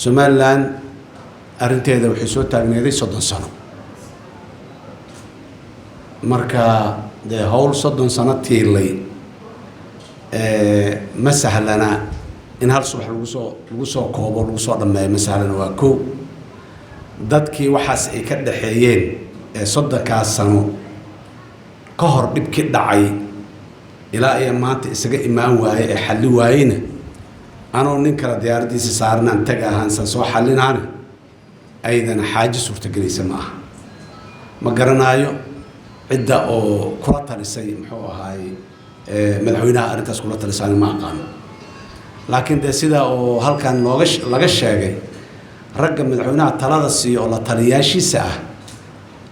Somaliland arrinteeda waxay soo taagneeday 30 sano marka de hawl 30 sano tiilay ma sahlana in hal subax lagu soo koobo lagu soo dhameeyo ma sahlana waa koow dadkii waxaas ay ka dhaxeeyeen 30 sano ka hor dhibkii dhacay ilaa ay maanta isaga imaan waaye ee xalli waayeen anoo nin kala diyaaradiisa saarnaan tag ahaan soo xallinaan aydan xaaji suurtagelaysa maaha ma garanaayo cidda oo kula talisay muxuu ahaay madaxweynaha arrintaas kula talisay ma aqaan laakiin de sida oo halkan laga sheegay ragga madaxweynaha talada siiyo oo la taliyaashiisa ah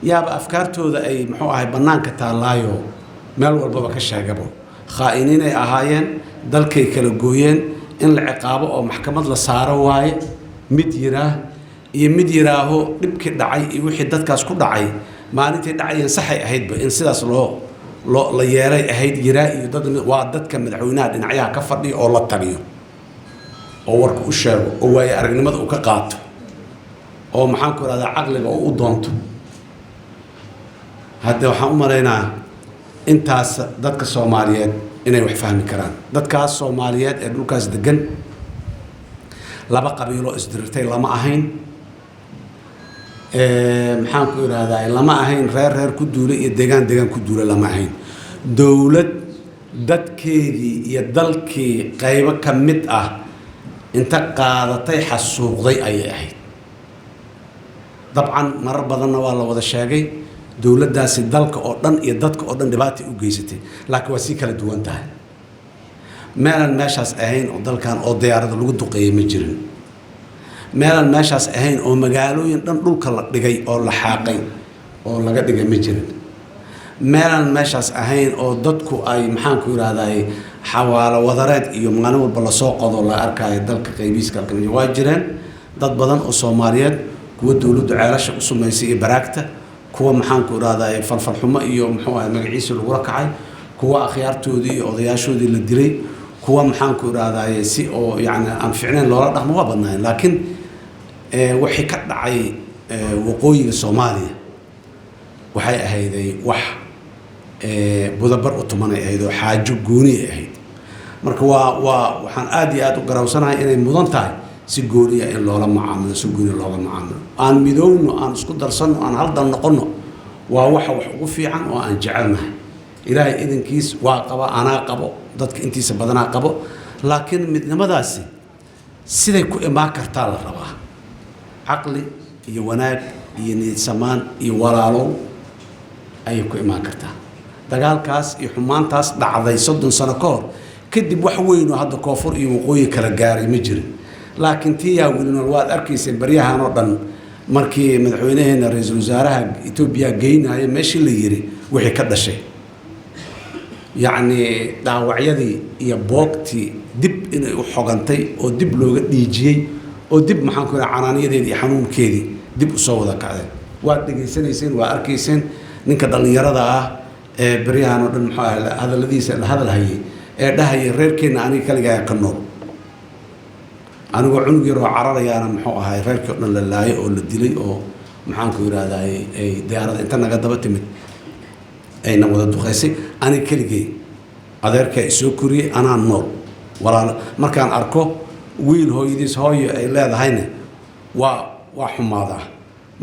yaaba afkaartooda ay muxuu ahaay banaanka taalaayo meel walba ka sheegabo khaa'iniin ay ahaayeen dalkay kala gooyeen in la ciqaabo oo maxkamad la saaro waaye mid yiraaho dhibkii dhacay iyo wixii dadkaas ku dhacay maalintii dhacayeen saxay ahaydba in sidaas la yeelay ahayd yiraa iyo dad waa dadka madaxweynaha dhinacyaha ka fadhiyo oo la taliyo oo warka u sheego oo waaye aragnimada uu ka qaato oo maxaan ku radaa caqliga oo u doonto hadda waxaan u maleynaa intaas dadka Soomaaliyeed inay wax fahmi karaan dadkaas Soomaaliyeed ee dhulkaas degan laba qabiilo isdirirtay lama ahayn maxaan ku iraahdaa lama ahayn reer ku duulay iyo deegaan ku duulay lama ahayn dawlad dadkeedii iyo dalkii qaybo ka mid ah inta qaadatay xasuuqday ayay ahayd dabcan marar badanna waa la wada sheegay dawladdaasi dalka oo dhan iyo dadka oo dhan dhibaato u geysatay laakiin waa si kala duwan tahay meelan meeshaas ahayn oo dalkan oo diyaarada lagu duqeeyay ma jirin meelan meeshaas ahayn oo magaalooyin dhan dhulka la dhigay oo la xaaqay oo laga dhigay ma jirin meelan meeshaas ahayn oo dadku ay maxaan ku iraahdaa xawaalo wadareed iyo maalin walba la soo qodo la arkayo dalka qaybiska halkan waa jireen dad badan oo Soomaaliyeed kuwa dawladdu ceelasha u sameysay iyo baraagta kuwa maxaan ku iraahdaa falfal xumo iyo muxuu ahay magaciisa lagu rakacay kuwa akhyaartoodii iyo odayaashoodii la dilay kuwa maxaan ku iraahdaa si oo yaani aan fiicneen loola dhaqmo waa badnaan laakiin wixii ka dhacay waqooyiga Soomaaliya waxay ahayday wax budabar u tumanay ahayd oo xaajo gooni ahayd marka waxaan aad iyo aad u garawsanahay inay mudan tahay si gooniya in loola macaamilo si gooni loola macaamilo aan midowno aan isku darsanno aan hal dal noqono waa wax ugu fiican oo aan jecelnahay ilaahay idinkiis waa qaba anaa qabo dadka intiisa badanaa qabo laakiin midnimadaasi siday ku imaan kartaa la rabaa caqli iyo wanaag iyo niyad samaan iyo walaalow ay ku imaan kartaa dagaalkaas iyo xumaantaas dhacday 30 sano ka hor kadib wax weyn oo hadda koonfur iyo waqooyi kala gaaray ma jirin laakiin tiyaa wilna waad arkaysay baryahan oo dhan markii madaxweynaheena ra'iisul wasaaraha Itoobiya geynaya meeshii la yiri wixii ka dhashay يعني داوعيدي iyo boogtii dib inay u xogantay oo dib looga dhiijiyay oo dib maxaan ku canaaniyadeedii iyo xanuunkeedii dib u soo wada kacday waa dhageysanayseen waa arkayseen ninka dhalinyarada ah ee baryahan oo dhan maxaa hadaladiisa la hadal hayay ee dhahay reerkeena aniga kaliya ka nool anigu cunug yar oo cararayaana muxuu ahay reerkii oo dhan la laayay oo la dilay oo maxaan ku yiraahdaa ay diyaarada inta naga daba timid ayna wada duqeysay ani kaligay adeerka isoo kuriyay anaa nool walaal markaan arko wiil hooyadiis hooyo ay leedahayna waa xumaada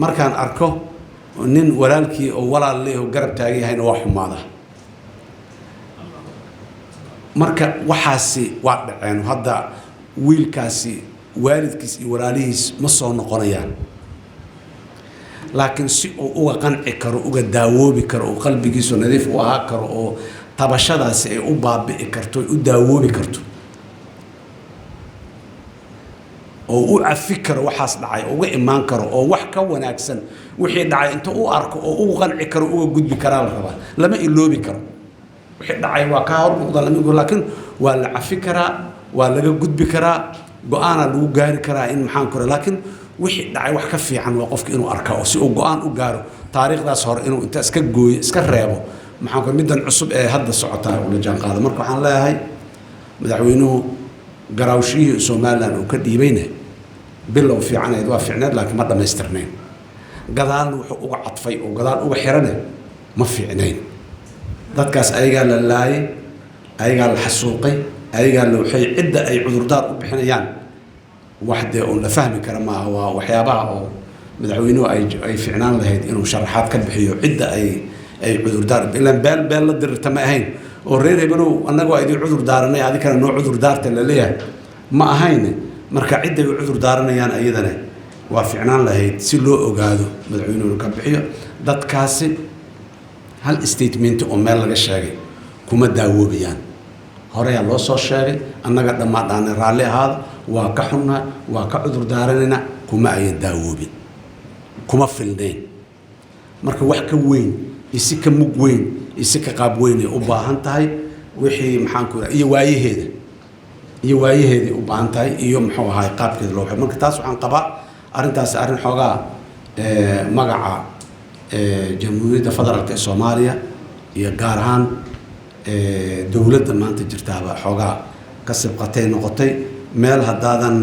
markaan arko nin walaalkii oo walaal leeyahay garab taagayahayna waa xumaada marka waxaasi waa dhaceen hadda wiilkaasi waalidkiis iyo walaalihiis ma soo noqonayaan laakiin si uu uga qanci karo uga daawoobi karo oo qalbigiisu nadiif u ahaa karo oo tabashadaasi ay u baabi'i karto u daawoobi karto oo u cafi karo waxaas dhacay uga imaan karo oo wax ka wanaagsan wixii dhacay inta uu arko oo uu qanci karo uga gudbi kara la rabaa lama iloobi karo wixii dhacay waa ka hor noqda lama igo laakiin waa la cafi karaa waa laga gudbi karaa go'aana lagu gaari karaa in maxaan karo laakiin wixii dhacay wax ka fiican waa qofka inuu arko oo si uu go'aan u gaaro taariikhdaas hore inuu inta iska gooyo iska reebo maxaan karo midan cusub ee hadda socota oo la jaan qaado marka waxaan leeyahay madaxweynuhu garawshihii Soomaaliland uu ka dhiibayna bilow fiicanayd waa fiicneed laakiin ma dhammaystirnayn gadaalna wuxuu uga cadfay oo gadaal uga xirane ma fiicnayn dadkaas ayagaa la laayay ayagaa la xasuuqay ayagaa la waxay cidda ay cudurdaar u bixinayaan wax dee uun la fahmi kara maaha waa waxyaabaha oo madaxweynuhu ay fiicnaan lahayd inuu sharaxaad ka bixiyo cidda ay cudurdaar ilaan beel la dirirta ma ahayn oo reer hebelow annagoo idin cudur daaranay adikana noo cudur daarta la leeyahay ma ahayn marka cidday u cudur daaranayaan ayadana waa fiicnaan lahayd si loo ogaado madaxweynuhu ka bixiyo dadkaasi hal statement oo meel laga sheegay kuma daawoobayaan horeyaa loo soo sheegay annaga dhammaan dhaanay raalli ahaada waa ka xunnaa waa ka cudur daaranayna kuma ayan daawoobin kuma filnayn marka wax ka weyn isi ka mug weyn isi ka qaab weyn ay u baahan tahay wixii maxaan ku iyo waayaheeda u baahan tahay iyo muxuu ahaay qaabkeeda loo marka taas waxaan qabaa arrintaas arrin xoogaa magaca jamhuuriyadda federaalka ee Soomaaliya iyo gaar ahaan dawladda maanta jirtaaba xoogaa ka sibqatay noqotay meel haddaadan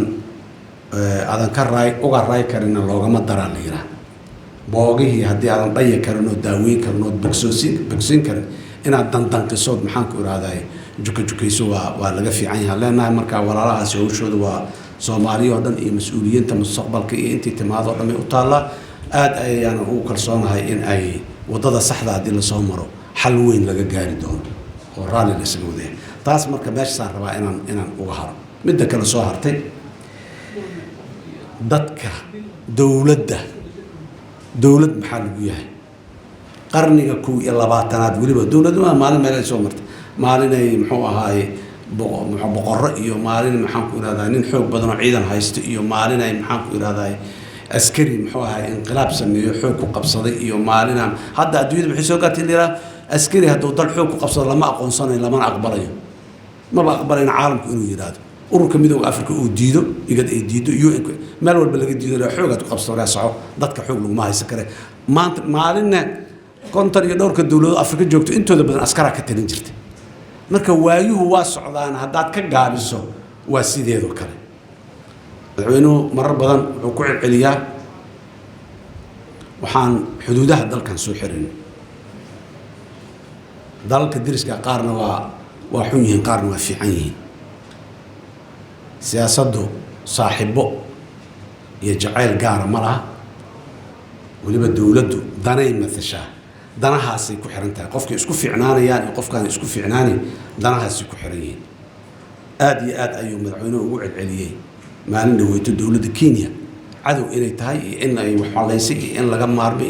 aadan ka uga raay karin loogama daraa la yiraahdo boogihii haddii aadan dhayi karin oo daaweyn karin oo bogsiin karin inaad dandanqisood maxaan ku irahdaay jukayso waa laga fiican yahay leenahay markaa walaalahaasi hawshooda waa Soomaaliya oo dhan iyo mas'uuliyiinta mustaqbalka iyo intii timaado dhamay u taala aad ayaan ugu kalsoonahay in ay wadada saxda hadii la soo maro xal weyn laga gaari doono oo raali la sameeyay taas marka meeshaan rabaa inaan uga haro midda kale soo hartay dadka dawlad maxaa lagu yahay qarniga 12aad waliba dawladdu maalin meel ay soo martay maalin ay muxuu ahaay boqorro iyo maalin maxaan ku iraahdaa nin xoog badan oo ciidan haysto iyo maalin ay maxaan ku iraahdaa askari muxuu ahaay inqilaab sameeyo xoog ku qabsaday iyo maalin hadda adduunyada waxay soo gaartay ilaa askari hadduu dal xoog ku qabsado lama aqoonsanayo lama aqbalayo maba aqbalayna caalamku inuu yiraahdo ururka midowga Afrika uu diido igad ay diido UN meel walba laga diido xoog ku qabsado raasaco dadka xoog lagu ma haysan kare maanta maalinna kontar iyo dhowrka dawladda Afrika joogto intooda badan askara ka talin jirtay marka waayuhu waa socdaan haddaad ka gaabiso waa sideedo kale madaxweynuhu marar badan wuxuu ku celceliyaa waxaan xuduudaha dalkan soo xirin dalka diriska qaarna waa xun yihiin qaarna waa fiican yihiin siyaasaddu saaxiibo iyo jacayl gaara ma laha waliba dawladdu danay matashaa danahaasay ku xiran tahay qofkii isku fiicnaanayaan iyo qofkaan isku fiicnaanin danahaasay ku xiran yihiin aad iyo aad ayuu madaxweynuhu ugu celceliyey maalin dhaweyto dawladda Kenya cadow inay tahay iyo in ay wax haleysay iyo in laga maarmay